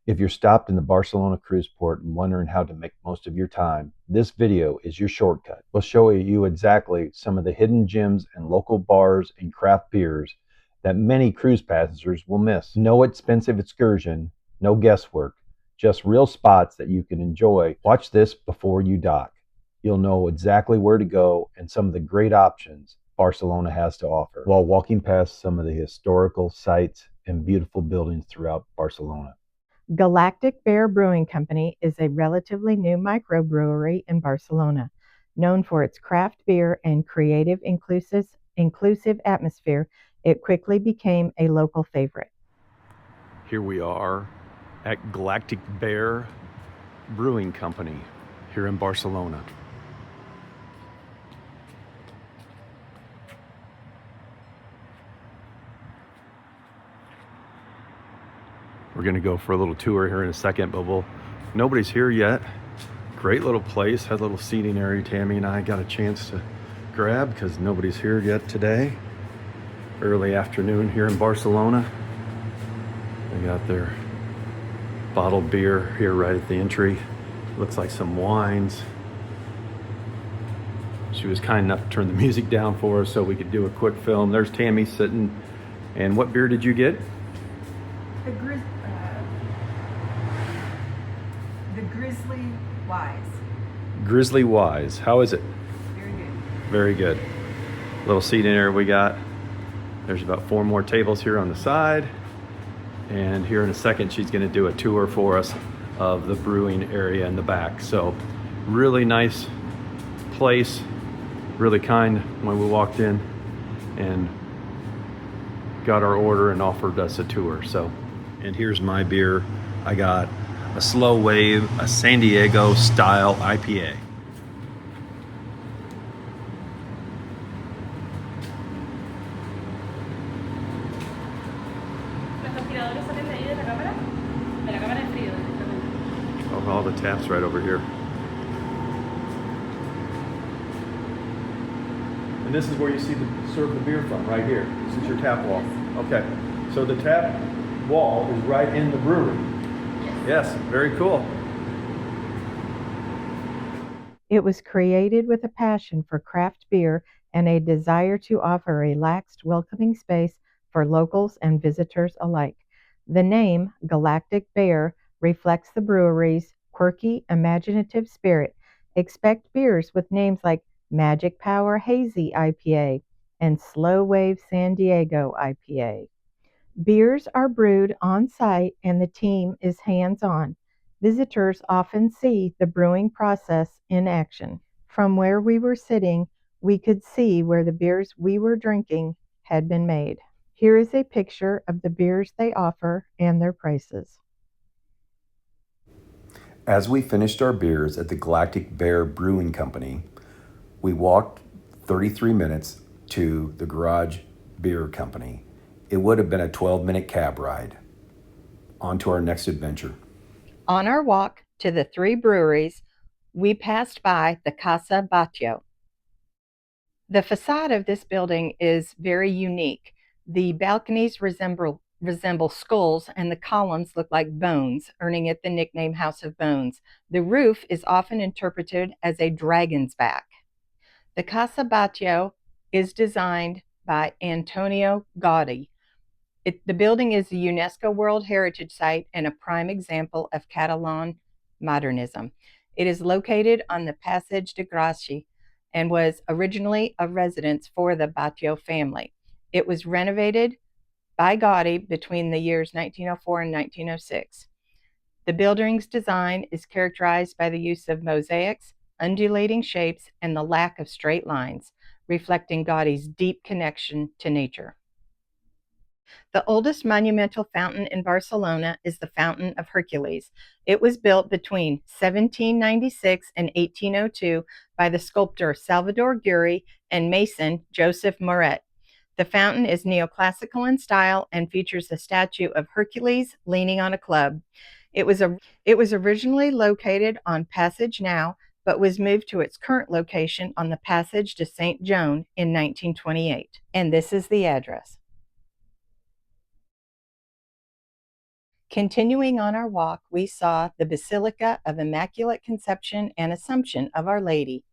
If you're stopped in the Barcelona Cruise Port and wondering how to make most of your time, this video is your shortcut. We'll show you exactly some of the hidden gems and local bars and craft beers that many cruise passengers will miss. No expensive excursion, no guesswork, just real spots that you can enjoy. Watch this before you dock. You'll know exactly where to go and some of the great options Barcelona has to offer while walking past some of the historical sites and beautiful buildings throughout Barcelona. Galactic Bear Brewing Company is a relatively new microbrewery in Barcelona. Known for its craft beer and creative, inclusive atmosphere, it quickly became a local favorite. Here we are at Galactic Bear Brewing Company here in Barcelona. We're gonna go for a little tour here in a second, but nobody's here yet. Great little place, had a little seating area Tammy and I got a chance to grab because nobody's here yet today. Early afternoon here in Barcelona. They got their bottled beer here right at the entry. Looks like some wines. She was kind enough to turn the music down for us so we could do a quick film. There's Tammy sitting. And what beer did you get? The Grizzly Wise. Grizzly Wise. How is it? Very good. Very good. Little seating area we got. There's about 4 more tables here on the side. And here in a second, she's gonna do a tour for us of the brewing area in the back. So really nice place, really kind when we walked in and got our order and offered us a tour. So, and here's my beer. I got a Slow Wave, a San Diego style IPA. Oh, all the taps right over here. And this is where you see serve the beer from, right here. This is your tap wall. Okay, so the tap wall is right in the brewery. Yes, very cool. It was created with a passion for craft beer and a desire to offer a relaxed, welcoming space for locals and visitors alike. The name, Galactic Bear, reflects the brewery's quirky, imaginative spirit. Expect beers with names like Magic Power Hazy IPA and Slow Wave San Diego IPA. Beers are brewed on site and the team is hands-on. Visitors often see the brewing process in action. From where we were sitting, we could see where the beers we were drinking had been made. Here is a picture of the beers they offer and their prices. As we finished our beers at the Galactic Bear Brewing Company, we walked 33 minutes to the Garage Beer Company. It would have been a 12-minute cab ride. On to our next adventure. On our walk to the 3 breweries, we passed by the Casa Batlló. The facade of this building is very unique. The balconies resemble skulls and the columns look like bones, earning it the nickname House of Bones. The roof is often interpreted as a dragon's back. The Casa Batlló is designed by Antonio Gaudí. The building is a UNESCO World Heritage Site and a prime example of Catalan modernism. It is located on the Passage de Gràcia and was originally a residence for the Batlló family. It was renovated by Gaudí between the years 1904 and 1906. The building's design is characterized by the use of mosaics, undulating shapes, and the lack of straight lines, reflecting Gaudí's deep connection to nature. The oldest monumental fountain in Barcelona is the Fountain of Hercules. It was built between 1796 and 1802 by the sculptor Salvador Guri and mason Joseph Moret. The fountain is neoclassical in style and features a statue of Hercules leaning on a club. It was originally located on Passage Now, but was moved to its current location on the Passage de Saint Joan in 1928. And this is the address. Continuing on our walk, we saw the Basilica of Immaculate Conception and Assumption of Our Lady.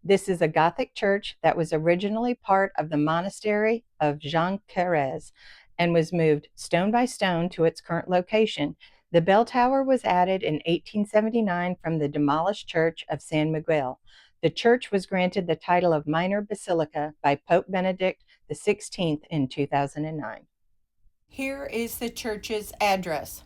This is a Gothic church that was originally part of the monastery of Jean Carrez and was moved stone by stone to its current location. The bell tower was added in 1879 from the demolished church of San Miguel. The church was granted the title of minor basilica by Pope Benedict XVI in 2009. Here is the church's address.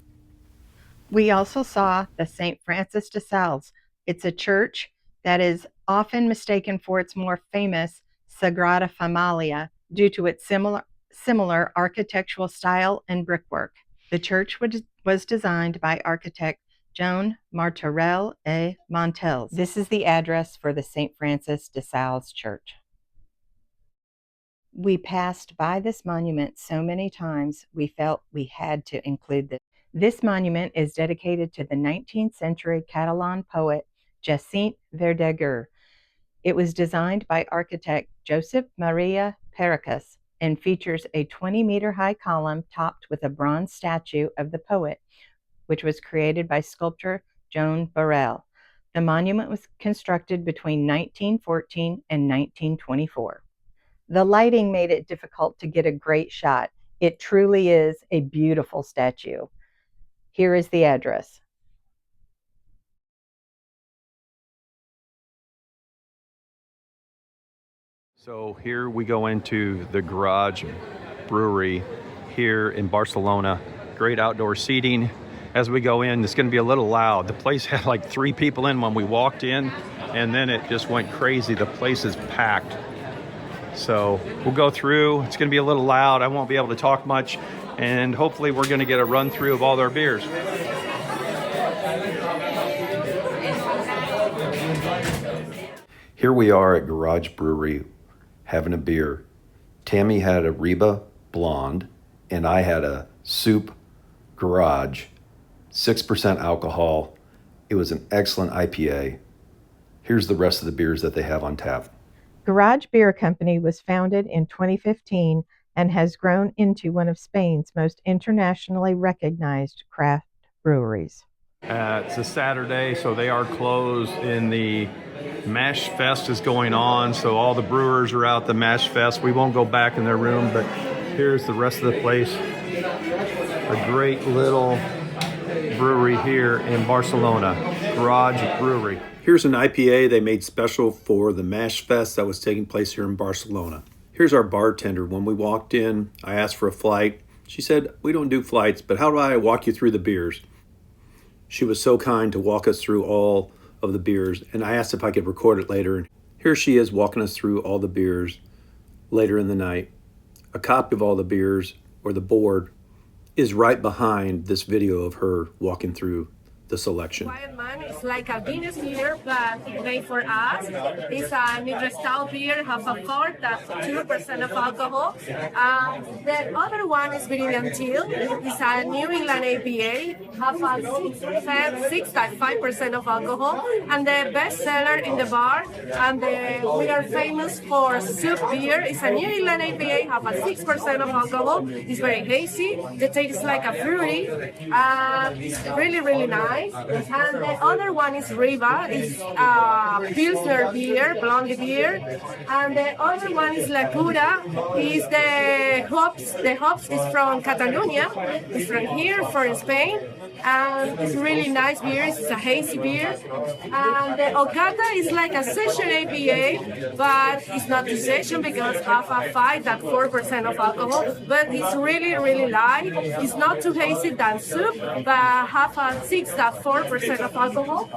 We also saw the St. Francis de Sales. It's a church that is often mistaken for its more famous Sagrada Familia due to its similar architectural style and brickwork. The church was designed by architect Joan Martorell et Montels. This is the address for the St. Francis de Sales Church. We passed by this monument so many times, we felt we had to include this. This monument is dedicated to the 19th century Catalan poet Jacint Verdaguer. It was designed by architect Josep Maria Pericas and features a 20-meter high column topped with a bronze statue of the poet, which was created by sculptor Joan Borrell. The monument was constructed between 1914 and 1924. The lighting made it difficult to get a great shot. It truly is a beautiful statue. Here is the address. So here we go into the Garage Brewery here in Barcelona. Great outdoor seating. As we go in, it's going to be a little loud. The place had like 3 people in when we walked in, and then it just went crazy. The place is packed. So we'll go through. It's going to be a little loud. I won't be able to talk much, and hopefully we're going to get a run through of all their beers. Here we are at Garage Brewery having a beer. Tammy had a Reba Blonde, and I had a Soup Garage, 6% alcohol. It was an excellent IPA. Here's the rest of the beers that they have on tap. Garage Beer Company was founded in 2015 and has grown into one of Spain's most internationally recognized craft breweries. It's a Saturday, so they are closed, and the Mash Fest is going on, so all the brewers are out the Mash Fest. We won't go back in their room, but here's the rest of the place. A great little brewery here in Barcelona, Garage Brewery. Here's an IPA they made special for the Mash Fest that was taking place here in Barcelona. Here's our bartender. When we walked in, I asked for a flight. She said, "We don't do flights, but how do I walk you through the beers?" She was so kind to walk us through all of the beers, and I asked if I could record it later. And here she is walking us through all the beers later in the night. A copy of all the beers, or the board, is right behind this video of her walking through the selection. Wild Man is like a Guinness beer, but made for us. It's a Midwest style beer, have a port, that's 2% of alcohol. The other one is Brilliant Teal. It's a New England APA, have a 6.5% of alcohol, and the best seller in the bar. And we are famous for Soup beer. It's a New England APA, have a 6% of alcohol. It's very hazy. The taste is like a fruity. It's really, really nice. And the other one is Riva, it's Pilsner beer, blonde beer. And the other one is La Cura, is the hops. The hops is from Catalonia, it's from here, from Spain. And it's really nice beer, it's a hazy beer. And the Ocata is like a session APA, but it's not a session because of a 5.4% of alcohol. But it's really, really light. It's not too hazy than Soup, but have a 6.4% of alcohol.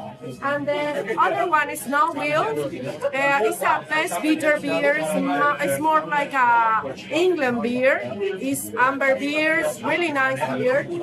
And the other one is No Wheel. It's a best bitter beer. It's more like a England beer. It's amber beer. It's really nice beer. And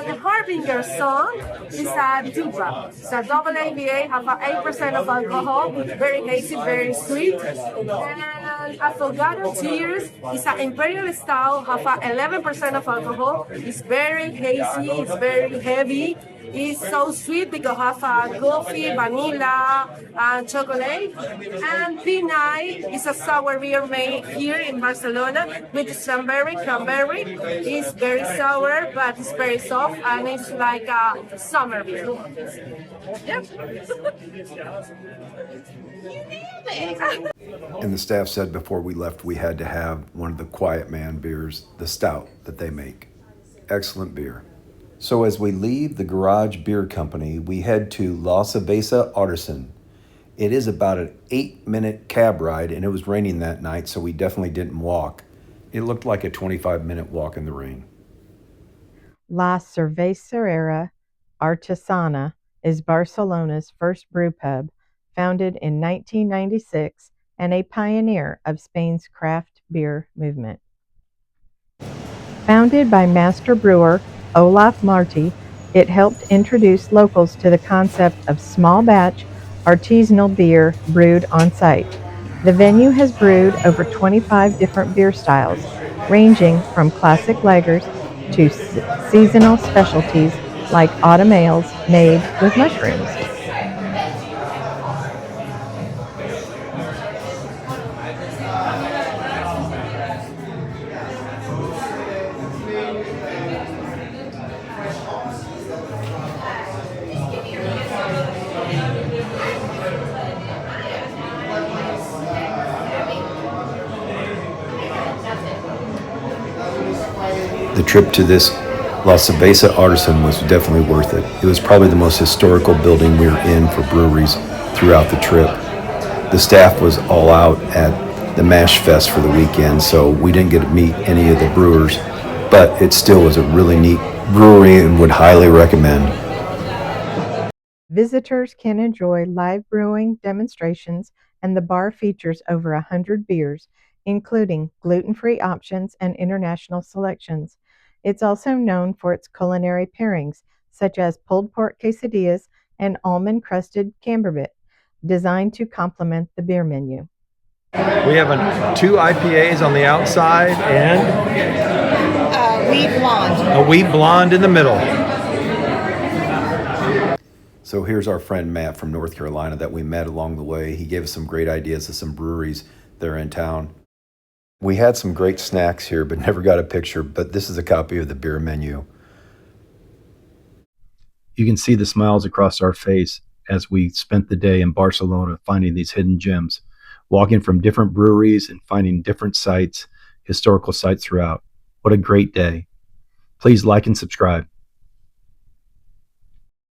the Harbinger song is a Duba. It's a double ABA, have a 8% of alcohol. Very hazy, very sweet. And And Affogato Tears is an imperial style, have a 11% of alcohol. It's very hazy, it's very heavy. It's so sweet because have a coffee, vanilla, and chocolate. And P9 is a sour beer made here in Barcelona with strawberry, cranberry. It's very sour, but it's very soft, and it's like a summer beer. Yep. And the staff said before we left we had to have one of the Quiet Man beers, the stout that they make. Excellent beer. So as we leave the Garage Beer Company, we head to La Cervesera Artesana. It is about an 8-minute cab ride, and it was raining that night, so we definitely didn't walk. It looked like a 25-minute walk in the rain. La Cervesera Artesana is Barcelona's first brew pub, founded in 1996 and a pioneer of Spain's craft beer movement. Founded by master brewer Olaf Marti, it helped introduce locals to the concept of small batch, artisanal beer brewed on site. The venue has brewed over 25 different beer styles, ranging from classic lagers to seasonal specialties like autumn ales made with mushrooms. The trip to this La Cervesera Artesana was definitely worth it. It was probably the most historical building we were in for breweries throughout the trip. The staff was all out at the Mash Fest for the weekend, so we didn't get to meet any of the brewers, but it still was a really neat brewery and would highly recommend. Visitors can enjoy live brewing demonstrations, and the bar features over 100 beers, including gluten-free options and international selections. It's also known for its culinary pairings, such as pulled pork quesadillas and almond-crusted camembert, designed to complement the beer menu. We have 2 IPAs on the outside and Wheat blonde. a wheat blonde in the middle. So here's our friend Matt from North Carolina that we met along the way. He gave us some great ideas of some breweries that are in town. We had some great snacks here, but never got a picture, but this is a copy of the beer menu. You can see the smiles across our face as we spent the day in Barcelona finding these hidden gems, walking from different breweries and finding different sites, historical sites throughout. What a great day. Please like and subscribe.